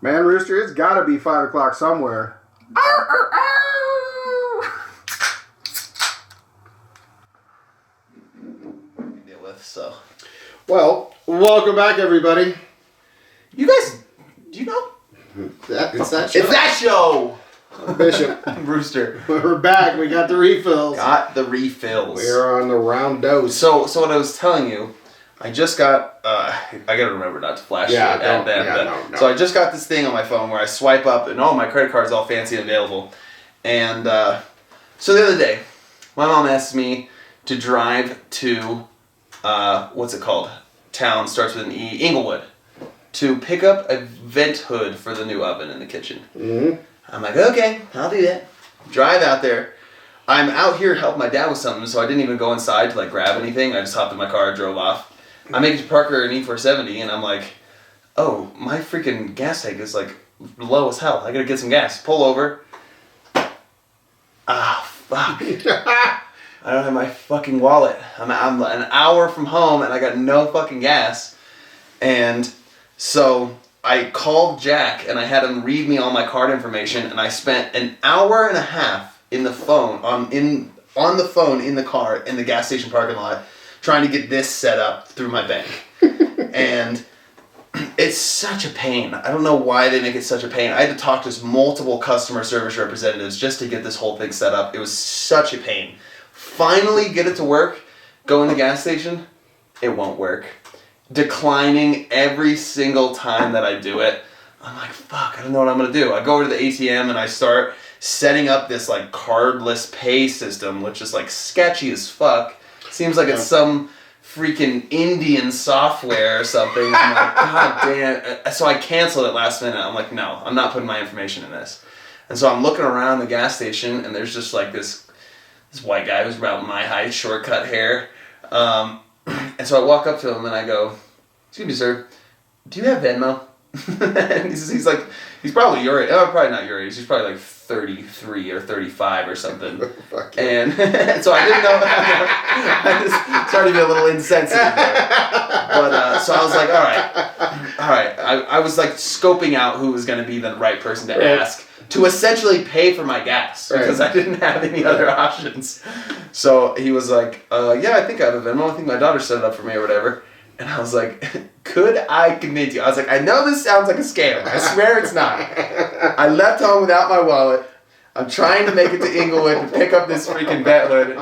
Man, Rooster, it's got to be 5 o'clock somewhere. Deal with, so. Well, welcome back, everybody. You guys, do you know? It's that show. It's that show! Bishop. Rooster. We're back. We got the refills. Got the refills. We're on the round dose. So what I was telling you, I just got, I gotta remember not to flash it at them. No. So I just got this thing on my phone where I swipe up and my credit card's all fancy and available. And so the other day, my mom asked me to drive to, what's it called? Town, starts with an E, Inglewood, to pick up a vent hood for the new oven in the kitchen. Mm-hmm. I'm like, okay, I'll do that. Drive out there. I'm out here helping my dad with something, so I didn't even go inside to grab anything. I just hopped in my car, drove off. I make it to Parker and E470, and I'm like, oh, my freaking gas tank is low as hell. I gotta get some gas. Pull over. Ah, fuck. I don't have my fucking wallet. I'm an hour from home, and I got no fucking gas. And so I called Jack, and I had him read me all my card information, and I spent an hour and a half in the phone, on the phone in the car in the gas station parking lot, trying to get this set up through my bank. And it's such a pain. I don't know why they make it such a pain. I had to talk to multiple customer service representatives just to get this whole thing set up. It was such a pain. Finally get it to work, go in the gas station, it won't work. Declining every single time that I do it. I'm like, fuck, I don't know what I'm gonna do. I go over to the ATM and I start setting up this cardless pay system, which is sketchy as fuck. Seems like it's some freaking Indian software or something. I'm like, god damn. So I canceled it last minute. I'm like, no, I'm not putting my information in this. And so I'm looking around the gas station, and there's just this white guy who's about my height, short cut hair. And so I walk up to him and I go, excuse me, sir, do you have Venmo? And he's probably your age. Oh, probably not your age. He's probably 33 or 35 or something. And so I didn't know. I just started to be a little insensitive there. But so I was like, all right. I was scoping out who was going to be the right person to ask to essentially pay for my gas because I didn't have any other options. So he was like, yeah, I think I have a Venmo. I think my daughter set it up for me or whatever. And I was like, could I convince you? I was like, I know this sounds like a scam. I swear it's not. I left home without my wallet. I'm trying to make it to Inglewood to pick up this freaking vent hood.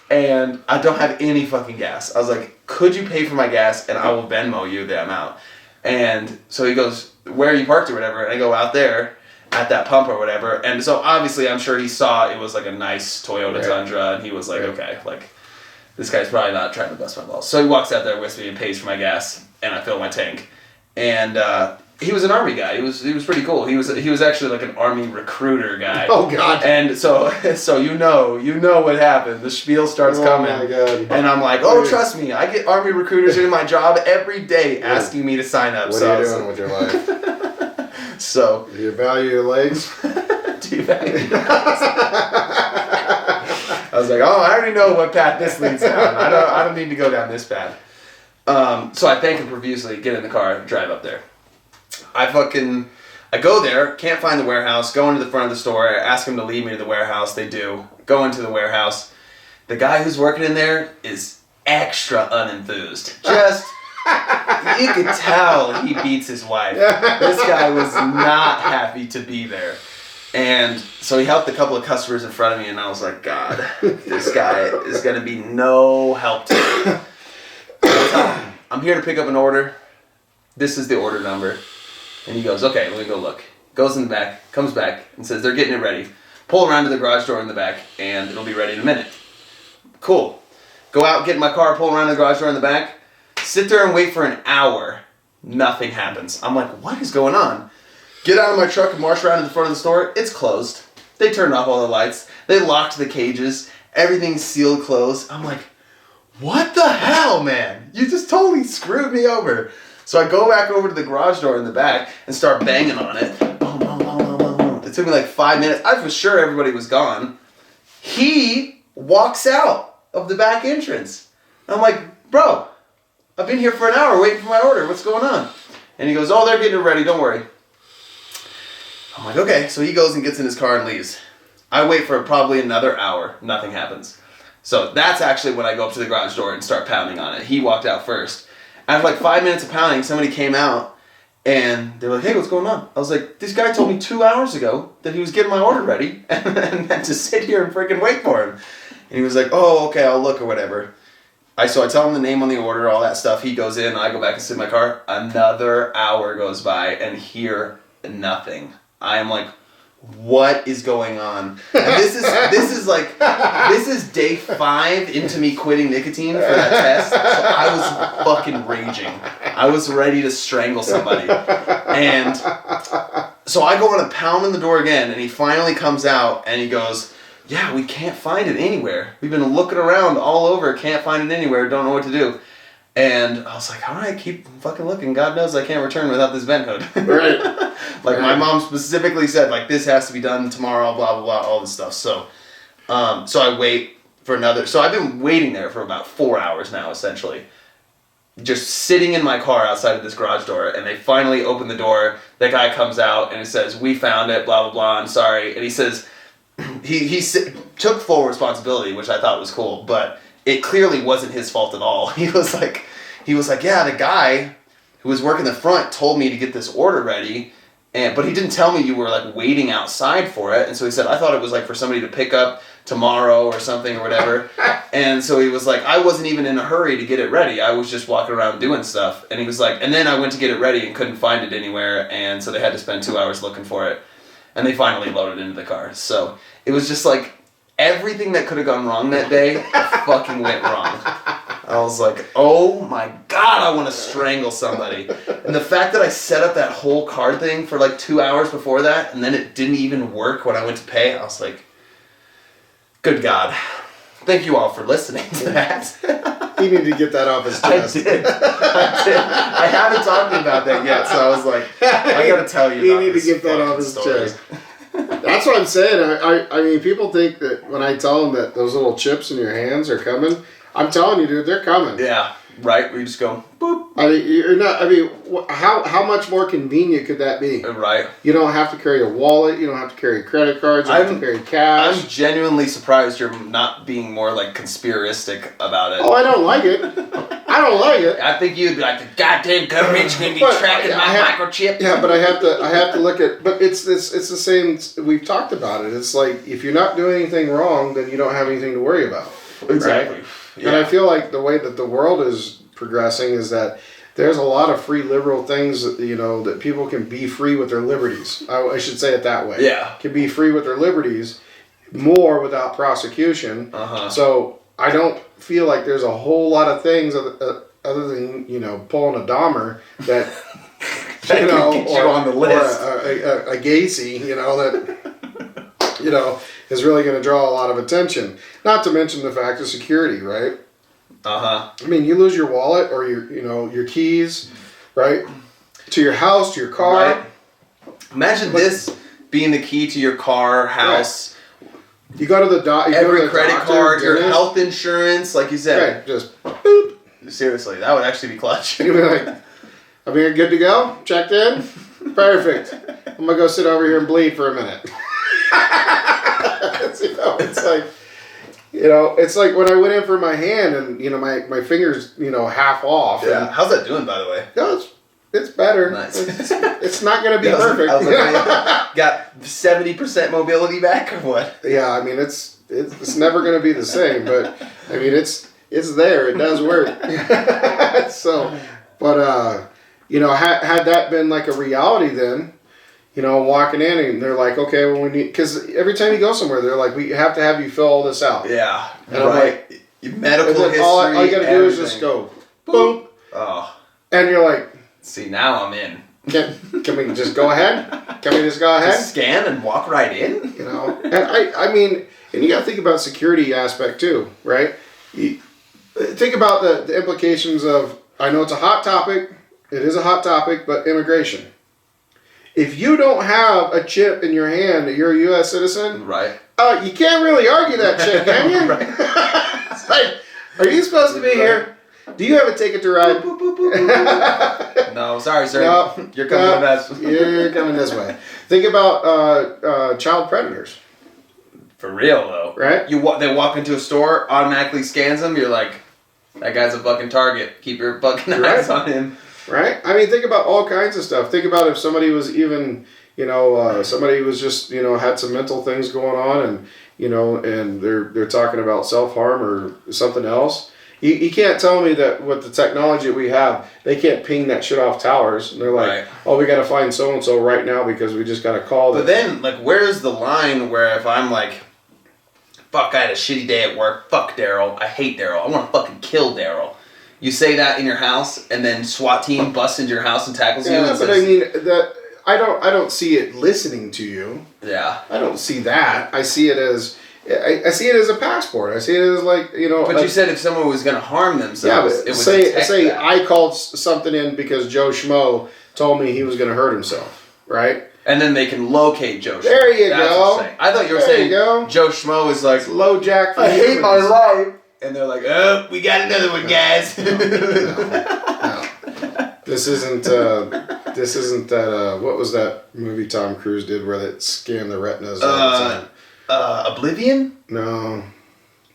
And I don't have any fucking gas. I was like, could you pay for my gas and I will Venmo you the amount? And so he goes, where are you parked or whatever? And I go, out there at that pump or whatever. And so obviously I'm sure he saw it was a nice Toyota Tundra. And he was like, okay, this guy's probably not trying to bust my balls. So he walks out there with me and pays for my gas, and I fill my tank. And he was an Army guy. He was pretty cool. He was actually an Army recruiter guy. Oh God! And so you know what happened. The spiel starts coming. Oh my God! And I'm like, oh, trust me, I get Army recruiters in my job every day asking me to sign up. What are you doing with your life? So. Do you value your legs? Do you value your legs? I was like, oh, I already know what path this leads down. I don't need to go down this path. So I thank him profusely, get in the car, drive up there. I go there, can't find the warehouse, go into the front of the store, ask him to lead me to the warehouse. They do. Go into the warehouse. The guy who's working in there is extra unenthused. Just, you could tell he beats his wife. This guy was not happy to be there. And so he helped a couple of customers in front of me, and I was like, God, this guy is going to be no help to me. I tell him, I'm here to pick up an order. This is the order number. And he goes, okay, let me go look. Goes in the back, comes back, and says, they're getting it ready. Pull around to the garage door in the back, and it'll be ready in a minute. Cool. Go out, get in my car, pull around to the garage door in the back, sit there and wait for an hour. Nothing happens. I'm like, what is going on? Get out of my truck and march around to the front of the store. It's closed. They turned off all the lights. They locked the cages. Everything's sealed closed. I'm like, what the hell, man? You just totally screwed me over. So I go back over to the garage door in the back and start banging on it. Boom, boom, boom, boom, boom, boom. It took me 5 minutes. I was sure everybody was gone. He walks out of the back entrance. I'm like, bro, I've been here for an hour waiting for my order. What's going on? And he goes, oh, they're getting it ready. Don't worry. I'm like, okay. So he goes and gets in his car and leaves. I wait for probably another hour. Nothing happens. So that's actually when I go up to the garage door and start pounding on it. He walked out first. After like 5 minutes of pounding, somebody came out and they were like, hey, what's going on? I was like, this guy told me 2 hours ago that he was getting my order ready and to sit here and freaking wait for him. And he was like, oh, okay, I'll look or whatever. So I tell him the name on the order, all that stuff. He goes in, I go back and sit in my car. Another hour goes by and hear nothing. I am like, what is going on? And this is day 5 into me quitting nicotine for that test. So I was fucking raging. I was ready to strangle somebody. And so I go on and pound on the door again, and he finally comes out and he goes, yeah, we can't find it anywhere. We've been looking around all over, can't find it anywhere, don't know what to do. And I was like, all right, keep fucking looking. God knows I can't return without this vent hood. Right. Like, my mom specifically said, like, this has to be done tomorrow, blah, blah, blah, all this stuff. So I wait for another. So I've been waiting there for about 4 hours now, essentially. Just sitting in my car outside of this garage door, and they finally open the door. That guy comes out, and he says, we found it, blah, blah, blah, I'm sorry. And he says, he took full responsibility, which I thought was cool, but it clearly wasn't his fault at all. He was like, yeah, the guy who was working the front told me to get this order ready, but he didn't tell me you were like waiting outside for it. And so he said, I thought it was like for somebody to pick up tomorrow or something or whatever. And so he was like, I wasn't even in a hurry to get it ready. I was just walking around doing stuff. And he was like, and then I went to get it ready and couldn't find it anywhere. And so they had to spend 2 hours looking for it. And they finally loaded it into the car. So it was just like, everything that could have gone wrong that day fucking went wrong. I was like, oh my God, I want to strangle somebody. And the fact that I set up that whole card thing for like 2 hours before that, and then it didn't even work when I went to pay, I was like, good God. Thank you all for listening to that. He needed to get that off his chest. I did. I haven't talked about that yet, so I was like, I gotta tell you about He needed this to get that off his chest. That's what I'm saying. I mean, people think that when I tell them that those little chips in your hands are coming, I'm telling you, dude, they're coming. Yeah, right? We just go, boop. I mean, you're not, I mean, how much more convenient could that be? Right. You don't have to carry a wallet. You don't have to carry credit cards. You don't have to carry cash. I'm genuinely surprised you're not being more, like, conspiristic about it. Oh, I don't like it. I don't like it. I think you'd be like, the goddamn government's going to be tracking my microchip. Yeah, but I have to look at, but it's the same, we've talked about it. It's like, if you're not doing anything wrong, then you don't have anything to worry about. Exactly. Right? Yeah. And I feel like the way that the world is progressing is that there's a lot of free liberal things that, you know, that people can be free with their liberties. I should say it that way. Yeah. Can be free with their liberties more without prosecution. Uh-huh. So I don't feel like there's a whole lot of things other than, you know, pulling a Dahmer that, you know, get you on the list. Or a Gacy, you know, that, you know, is really going to draw a lot of attention. Not to mention the fact of security, right? Uh-huh. I mean, you lose your wallet or your keys, right? To your house, to your car. Right. Imagine this being the key to your car, house. Right. You go to the every credit card, your health insurance, like you said. Right, just boop. Seriously, that would actually be clutch. You'd be like, I mean, good to go? Checked in? Perfect. I'm going to go sit over here and bleed for a minute. It's like when I went in for my hand and, you know, my fingers, you know, half off. Yeah. And, how's that doing, by the way? no, it's better. Nice. It's not going to be perfect. I was like, got 70% mobility back or what? Yeah, I mean, it's never going to be the same, but I mean, it's there. It does work. So, but, you know, had that been like a reality then, you know, walking in and they're like, okay, well, we need, because every time you go somewhere, they're like, we have to have you fill all this out. Yeah. And I'm right. like, your medical history. All you got to do is just go, boom. Oh. And you're like, see, now I'm in. Can we just go ahead? Can we just go ahead? Just scan and walk right in? You know, and I mean, and you got to think about security aspect too, right? Think about the implications of, I know it's a hot topic, it is a hot topic, but immigration. If you don't have a chip in your hand that you're a U.S. citizen, right? You can't really argue that shit, can you? Right. It's like, are you supposed to be here? Do you have a ticket to ride? No, sorry, sir. No, You're coming with us. You're coming this way. Think about child predators. For real though, right? They walk into a store, automatically scans them. You're like, that guy's a fucking target. Keep your fucking eyes on him. Right? I mean, think about all kinds of stuff. Think about if somebody was even, somebody was just, had some mental things going on, and and they're talking about self-harm or something else. You can't tell me that with the technology that we have, they can't ping that shit off towers. And they're like, right. Oh, we got to find so-and-so right now because we just got to call them. But then, like, where's the line where if I'm like, fuck, I had a shitty day at work, fuck Daryl, I hate Daryl, I want to fucking kill Daryl. You say that in your house, and then SWAT team busts into your house and tackles you. Yeah, and but says, I mean, I don't see it listening to you. Yeah. I don't see that. I see it as... I see it as a passport. I see it as like, But like, you said if someone was going to harm themselves, yeah, but it would say that. I called something in because Joe Schmo told me he was going to hurt himself, right? And then they can locate Joe Schmo. There you go. I thought you were saying Joe Schmo is like, low jack for I hate humans. my life. And they're like, oh, we got another one, guys. No. This isn't that, what was that movie Tom Cruise did where they scanned the retinas all the time? Oblivion? No.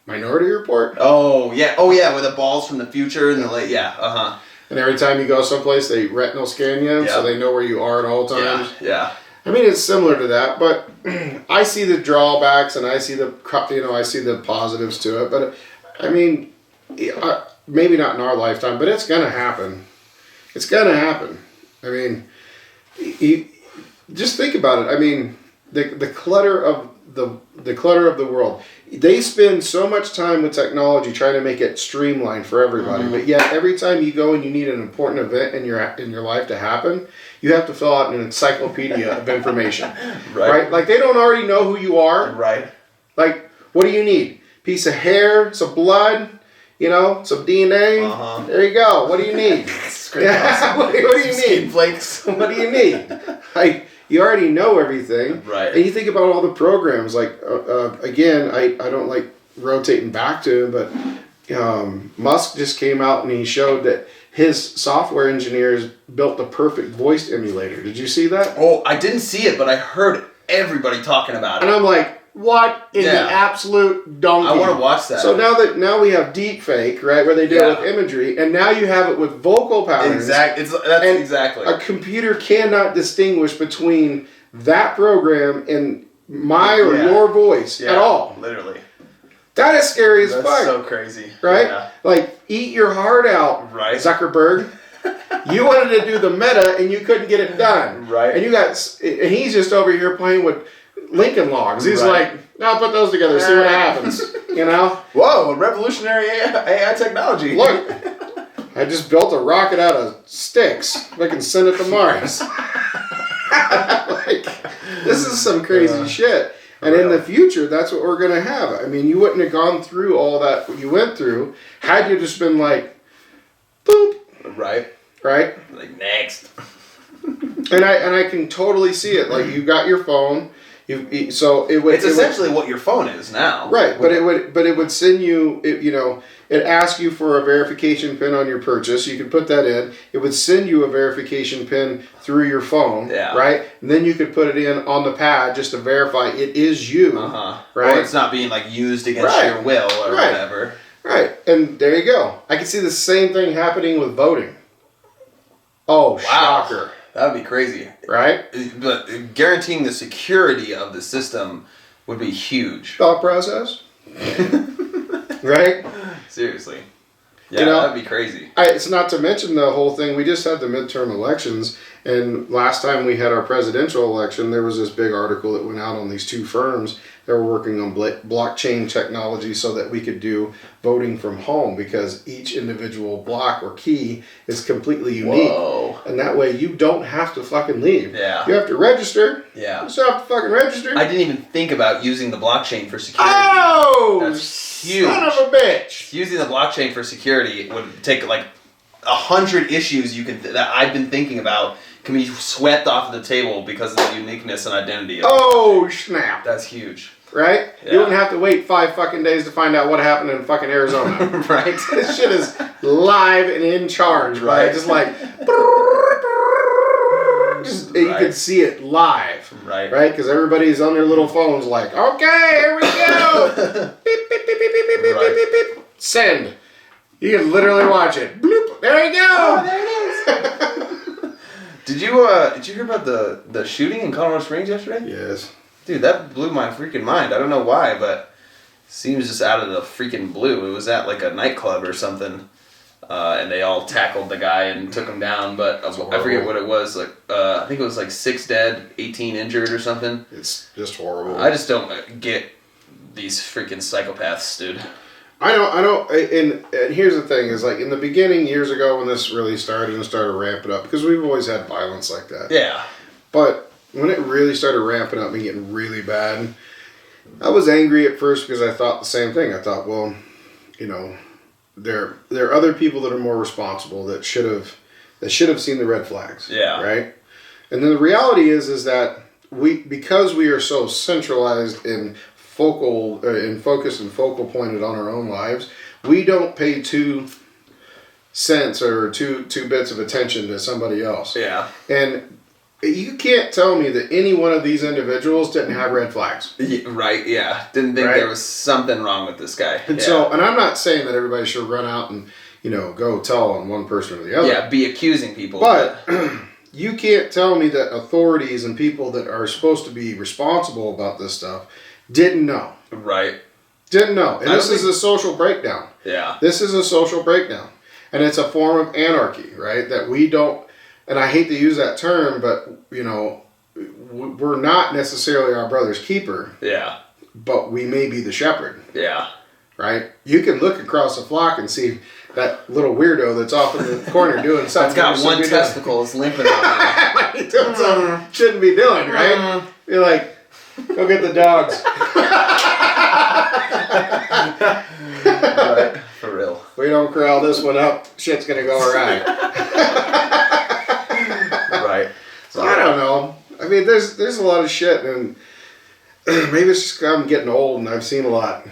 Minority Report? Oh yeah, with the balls from the future and the And every time you go someplace, they retinal scan you, so they know where you are at all times. Yeah. I mean, it's similar to that, but I see the drawbacks and I see the positives to it. But I mean, maybe not in our lifetime, but it's gonna happen. It's gonna happen. I mean, just think about it. I mean, the clutter of the world. They spend so much time with technology trying to make it streamlined for everybody. Mm-hmm. But yet, every time you go and you need an important event in your life to happen, you have to fill out an encyclopedia of information. Right? Like, they don't already know who you are. Right. Like, what do you need? Piece of hair, some blood, some DNA. Uh-huh. There you go. What do you need? What do you need? Skin flakes. What do you need? Like, you already know everything. Right. And you think about all the programs. Like, again, I don't like rotating back to him, but Musk just came out and he showed that his software engineers built the perfect voice emulator. Did you see that? Oh, I didn't see it, but I heard everybody talking about it. And I'm like, what in the absolute donkey? I want to watch that. So now we have deep fake, right, where they deal with imagery, and now you have it with vocal patterns. Exactly. Exactly. A computer cannot distinguish between that program and my or your voice at all. Literally. That is scary as fuck. That's so crazy. Right? Yeah. Like, eat your heart out, right. Zuckerberg. You wanted to do the meta and you couldn't get it done. Right. And he's just over here playing with Lincoln Logs. He's like, now put those together, see what happens. Whoa, revolutionary AI technology. Look, I just built a rocket out of sticks. I can send it to Mars. Like, this is some crazy shit. And in the future, that's what we're going to have. I mean, you wouldn't have gone through all that you went through had you just been like, boop. Right. Like, next. And I can totally see it. Like, you got your phone. It's essentially what your phone is now. Right, but it would send you, it asks you for a verification pin on your purchase. You could put that in. It would send you a verification pin through your phone, right? And then you could put it in on the pad just to verify it is you, right? Or it's not being like used against your will or whatever. Right, and there you go. I can see the same thing happening with voting. Oh, wow. Shocker. That would be crazy. Right? But guaranteeing the security of the system would be huge. Thought process? Right? Seriously. Yeah, that'd be crazy. It's not to mention the whole thing. We just had the midterm elections, and last time we had our presidential election, there was this big article that went out on these two firms that were working on blockchain technology so that we could do voting from home because each individual block or key is completely unique. Whoa. And that way you don't have to fucking leave. Yeah. You have to register. Yeah. You still have to fucking register. I didn't even think about using the blockchain for security. Oh! That's huge. Son of a bitch. Using the blockchain for security would take like 100 issues that I've been thinking about can be swept off the table because of the uniqueness and identity of snap. That's huge. Right? Yeah. You wouldn't have to wait 5 fucking days to find out what happened in fucking Arizona. Right? This shit is live and in charge, right? Just like, you could see it live. Right. Right? Because everybody's on their little phones like, okay, here we go. Beep, beep, beep, beep, beep, beep, beep, Right. beep, beep, beep. Send. You can literally watch it. Bloop. There you go. Oh, there it is. Did you hear about the shooting in Colorado Springs yesterday? Yes. Dude, that blew my freaking mind. I don't know why, but seems just out of the freaking blue. It was at like a nightclub or something. And they all tackled the guy and took him down, but I forget what it was. Like I think it was like 6 dead, 18 injured or something. It's just horrible. I just don't get these freaking psychopaths, dude. I don't, and here's the thing, is like in the beginning, years ago when this really started and started ramping up, because we've always had violence like that. Yeah. But when it really started ramping up and getting really bad, I was angry at first because I thought the same thing. I thought, well, you know, there are other people that are more responsible that should have seen the red flags. Yeah. Right? And then the reality is that because we are so centralized in focused and focal pointed on our own lives, we don't pay 2 cents or two bits of attention to somebody else. Yeah. And you can't tell me that any one of these individuals didn't have red flags. Yeah, right, yeah. Didn't think there was something wrong with this guy. And so, and I'm not saying that everybody should run out and, you know, go tell on one person or the other. Yeah, be accusing people. But you can't tell me that authorities and people that are supposed to be responsible about this stuff didn't know. Right. Didn't know. And this is a social breakdown. Yeah. This is a social breakdown. And it's a form of anarchy, right? That we don't, and I hate to use that term, but, you know, we're not necessarily our brother's keeper. Yeah. But we may be the shepherd. Yeah. Right? You can look across the flock and see that little weirdo that's off in the corner doing something. That's got one testicle is limping on He's doing something he shouldn't be doing, right? You're like, go get the dogs. Right. For real. We don't corral this one up, shit's gonna go awry. Right. So I don't know. I mean, there's a lot of shit, and maybe it's just 'cause I'm getting old and I've seen a lot.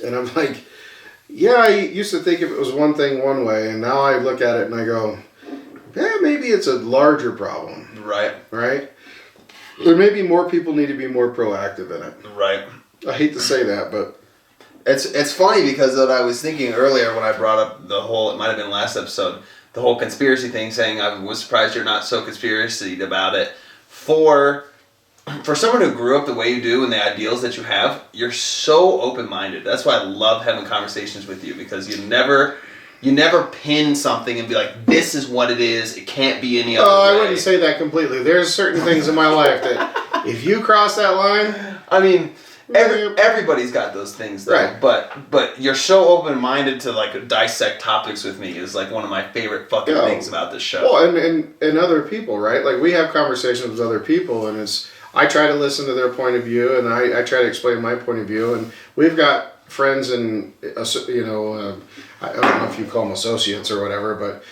And I'm like, yeah, I used to think if it was one thing one way, and now I look at it and I go, yeah, maybe it's a larger problem. Right. Right? There may be more people need to be more proactive in it. Right. I hate to say that, but It's funny because what I was thinking earlier when I brought up the whole, it might have been last episode, the whole conspiracy thing, saying I was surprised you're not so conspiracy about it. For someone who grew up the way you do and the ideals that you have, you're so open-minded. That's why I love having conversations with you, because you never pin something and be like, this is what it is, it can't be any other way. I wouldn't say that completely. There's certain things in my life that if you cross that line, I mean, everybody's got those things though. Right. But you're so open-minded to like dissect topics with me is like one of my favorite fucking things about this show. Well, and other people, right? Like we have conversations with other people, and I try to listen to their point of view, and I try to explain my point of view, and we've got friends and I don't know if you call them associates or whatever, but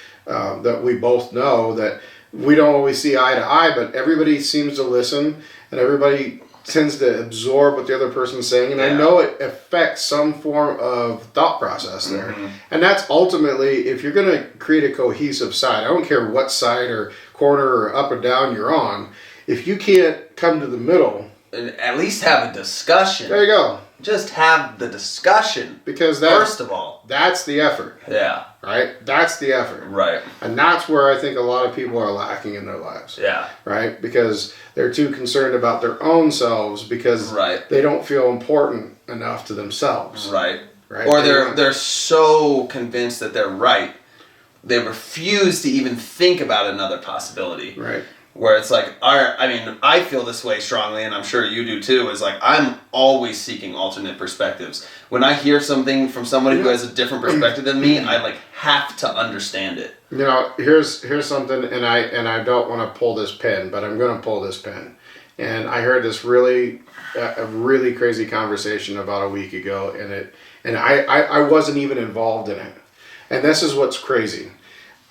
that we both know that we don't always see eye to eye, but everybody seems to listen, and everybody tends to absorb what the other person's saying, and I know it affects some form of thought process there. Mm-hmm. And that's ultimately, if you're going to create a cohesive side, I don't care what side or corner or up or down you're on, if you can't come to the middle, and at least have a discussion. There you go. Just have the discussion. Because first of all, that's the effort. Yeah. Right? That's the effort. Right. And that's where I think a lot of people are lacking in their lives. Yeah. Right? Because they're too concerned about their own selves because they don't feel important enough to themselves. Right. Right? Or they're so convinced that they're right, they refuse to even think about another possibility. Right. Where it's like, I mean, I feel this way strongly, and I'm sure you do too, is like, I'm always seeking alternate perspectives. When I hear something from somebody who has a different perspective than me, I like have to understand it. You know, here's something, and I don't want to pull this pin, but I'm going to pull this pin. And I heard this really crazy conversation about a week ago, and I wasn't even involved in it. And this is what's crazy.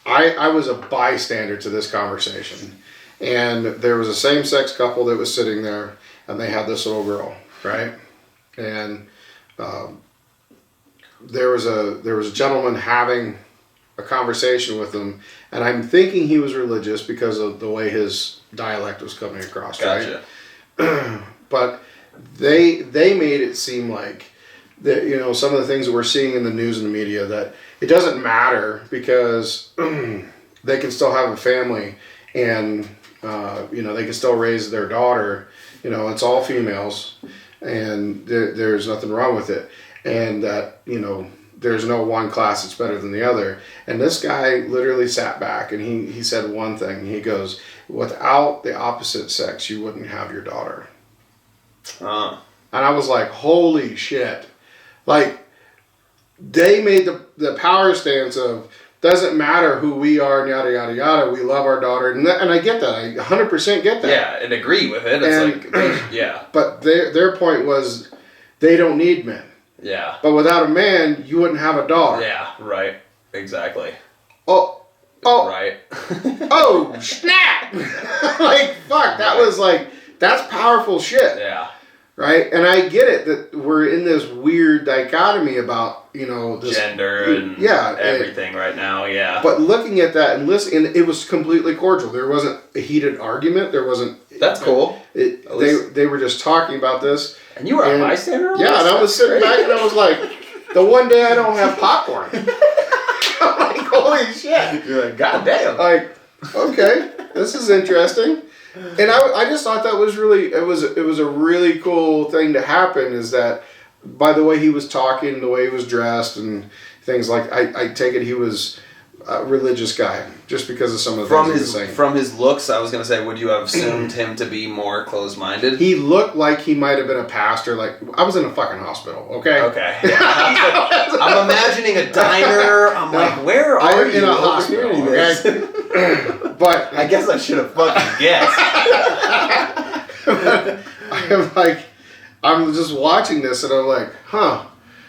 I was a bystander to this conversation. And there was a same-sex couple that was sitting there, and they had this little girl, right? And there was a gentleman having a conversation with him, and I'm thinking he was religious because of the way his dialect was coming across. Gotcha. Right? But they made it seem like that, you know, some of the things that we're seeing in the news and the media, that it doesn't matter because they can still have a family, and you know, they can still raise their daughter. You know, it's all females, and there's nothing wrong with it, and that, you know, there's no one class that's better than the other. And this guy literally sat back and he said one thing. He goes, without the opposite sex, you wouldn't have your daughter. And I was like, holy shit. Like, they made the power stance of, doesn't matter who we are, and yada, yada, yada. We love our daughter. And I get that. I 100% get that. Yeah, and agree with it. It's like, yeah. But their point was, they don't need men. Yeah. But without a man, you wouldn't have a daughter. Yeah, right. Exactly. Oh. Right. Oh, snap! Like, fuck, that was like, that's powerful shit. Yeah. Right? And I get it that we're in this weird dichotomy about, you know, this gender and everything right now, yeah. But looking at that and listening, it was completely cordial. There wasn't a heated argument. There wasn't. That's cool. They were just talking about this. And you were a bystander? Yeah, and I was sitting back and I was like, the one day I don't have popcorn. I'm like, holy shit. You're like, God damn. Like, okay, this is interesting. And I just thought that was really, it was a really cool thing to happen, is that by the way he was talking, the way he was dressed and things, like, I take it he was a religious guy just because of some of the things he was saying. From his looks, I was going to say, would you have assumed him to be more closed-minded? He looked like he might have been a pastor. Like, I was in a fucking hospital, okay? Okay. Yeah. I'm imagining a diner. I'm like, where are you? In a hospital, okay? But I guess I should have fucking guessed. I'm just watching this and I'm like, huh,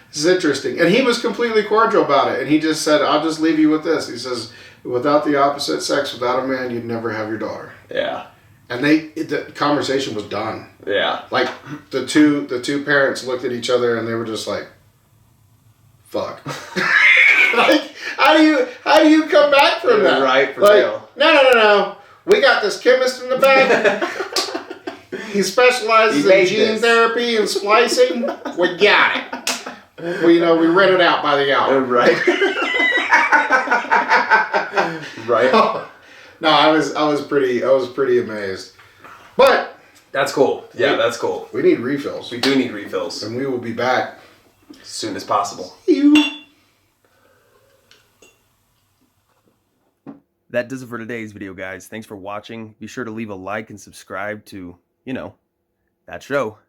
this is interesting. And he was completely cordial about it. And he just said, I'll just leave you with this. He says, without the opposite sex, without a man, you'd never have your daughter. Yeah. And the conversation was done. Yeah. Like, the two parents looked at each other and they were just like, fuck. Like, how do you come back from that? Right, for like, real. No. We got this chemist in the back. He specializes in gene therapy and splicing. We got it. We rent it out by the hour. Right. Right. No, I was pretty amazed. But that's cool. Yeah, that's cool. We need refills. We do need refills. And we will be back as soon as possible. That does it for today's video, guys. Thanks for watching. Be sure to leave a like and subscribe to, that show.